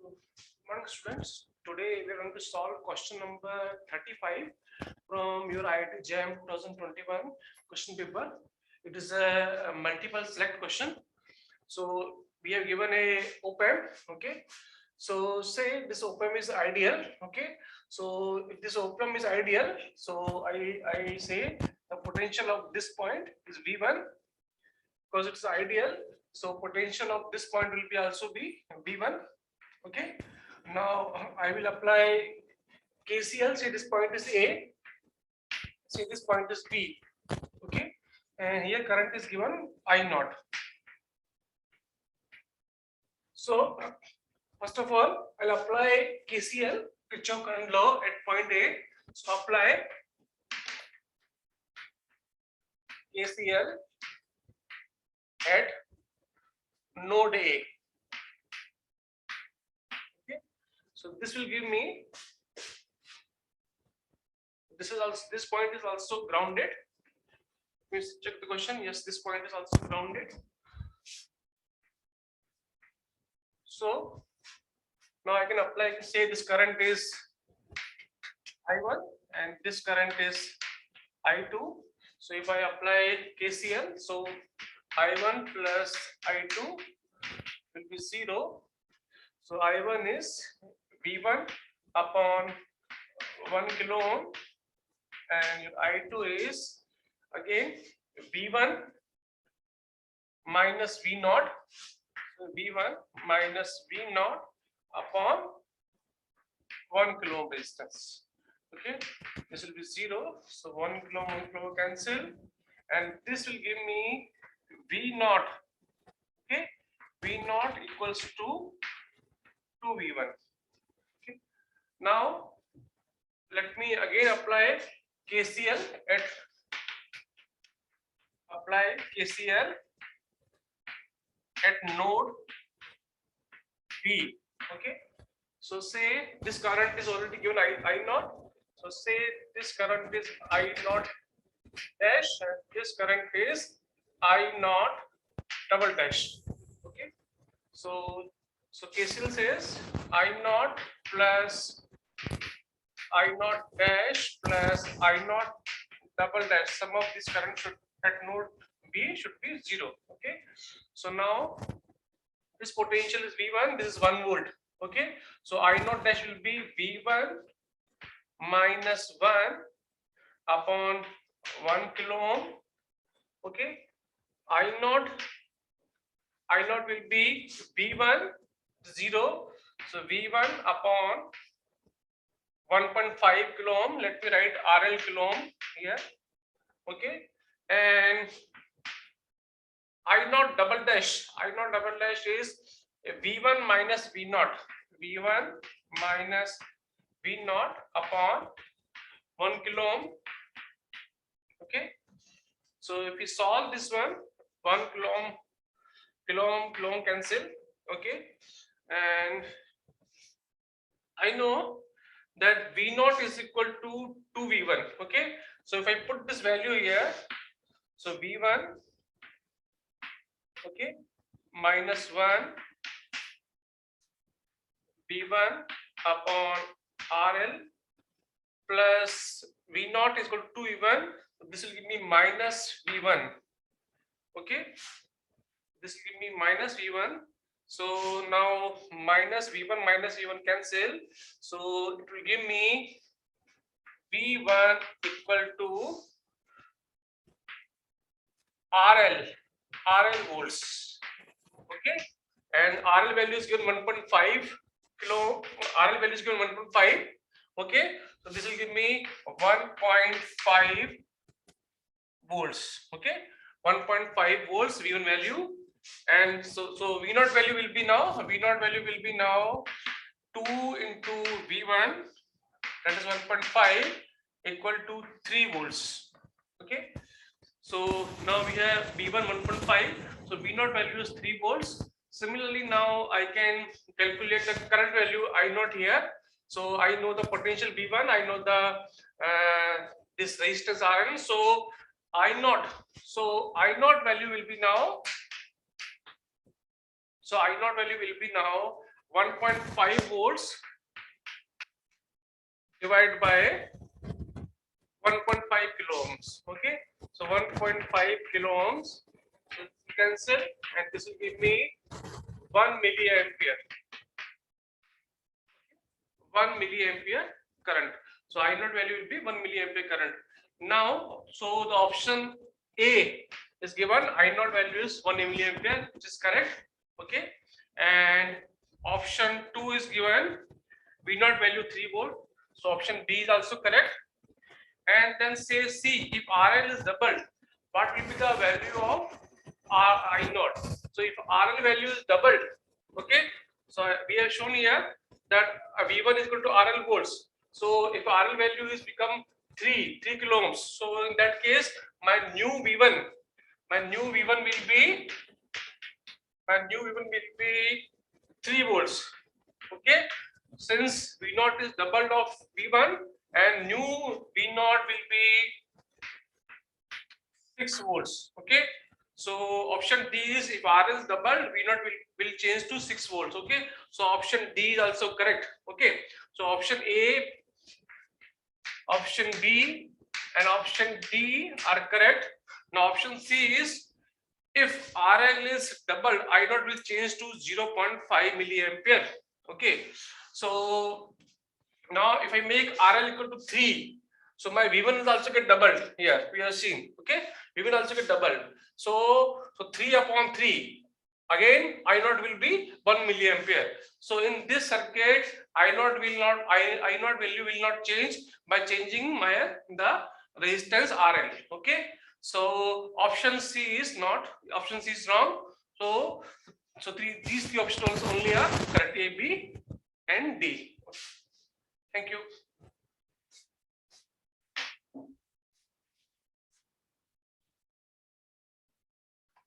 Good morning, students. Today we are going to solve question number 35 from your IIT JAM 2021 question paper. It is a multiple select question. So we have given a op-amp. Okay. So say this op-amp is ideal. Okay. So if this op-amp is ideal, so I say the potential of this point is V1 because it's ideal. So potential of this point will be also be V1. Okay. Now I will apply KCL. Say this point is A. Say this point is B. Okay. And here current is given I naught. So first of all, I'll apply KCL, Kirchhoff current law at point A. So apply KCL at node A. Okay. So this will give me. This point is also grounded. Please check the question. Yes, this point is also grounded. So now I can apply. Say this current is I1 and this current is I2. So if I apply KCL, so I1 plus I2 will be 0. So I1 is V1 upon 1 kilo ohm and I2 is again V1 minus V naught. So V1 minus V naught upon 1 kilo ohm resistance. Okay, this will be 0. So 1 kilo cancel, and this will give me V naught. Okay, V naught equals to 2V1. Okay, now let me again apply KCL at node B. Okay, so say this current is already given I naught. So say this current is I naught dash and this current is I naught double dash. Okay, so KCL says I naught plus I naught dash plus I naught double dash. Sum of this current should at node B should be 0. Okay, so now this potential is V1. This is 1 volt. Okay, so I naught dash will be V1 minus 1 upon 1 kilo ohm. Okay, I naught will be V1 0. So V1 upon 1.5 kilo ohm. Let me write RL kilo ohm here. Okay, and I naught double dash is V1 minus V naught. V1 minus V naught upon 1 kilo ohm. Okay, so if we solve this one, 1 kilo ohm cancel. Okay, and I know that V naught is equal to 2V1. Okay, so if I put this value here, so V1, okay, minus 1 V1 upon RL plus V naught is equal to 2V1. So this will give me minus V1. Okay, this will give me minus V1. So now minus V1 cancel. So it will give me V1 equal to RL volts. Okay, and RL value is given 1.5 kilo. RL value is given 1.5. Okay, so this will give me 1.5 volts. Okay, 1.5 volts V1 value, and so V naught value will be now 2 into V1, that is 1.5 equal to 3 volts. Okay, so now we have V1 1.5, so V naught value is 3 volts. Similarly, now I can calculate the current value I naught here. So I know the potential V1, I know the this resistance Rn. So I naught value will be now. So I naught value will be now 1.5 volts divided by 1.5 kilo ohms. Okay, so 1.5 kilo ohms, so cancel, and this will give me 1 milliampere. 1 milliampere current. So I naught value will be 1 milliampere current. Now, so the option A is given, I naught value is 1 milliampere, which is correct. Okay, and option 2 is given, V naught value 3 volt. So option B is also correct. And then say C, if RL is doubled, what will be the value of I naught? So if RL value is doubled, okay, so we have shown here that V1 is equal to RL volts. So if RL value is become 3 kilo ohms, so in that case my new V1 will be 3 volts. Okay, since V naught is doubled of V1 and new V naught will be 6 volts. Okay, so option D is, if R is doubled, V naught will change to 6 volts. Okay, so option D is also correct. Okay, so option A, option B and option D are correct. Now option C is, if RL is doubled, I naught will change to 0.5 milliampere. Okay, so now if I make RL equal to 3, so my V1 is also get doubled. Here we are seeing. Okay, V1 also get doubled. So 3 upon 3, again I naught will be 1 milliampere. So in this circuit, I naught value will not change by changing the resistance RL. Okay, so option C is wrong. So these three options only are correct, A, B and D. Thank you.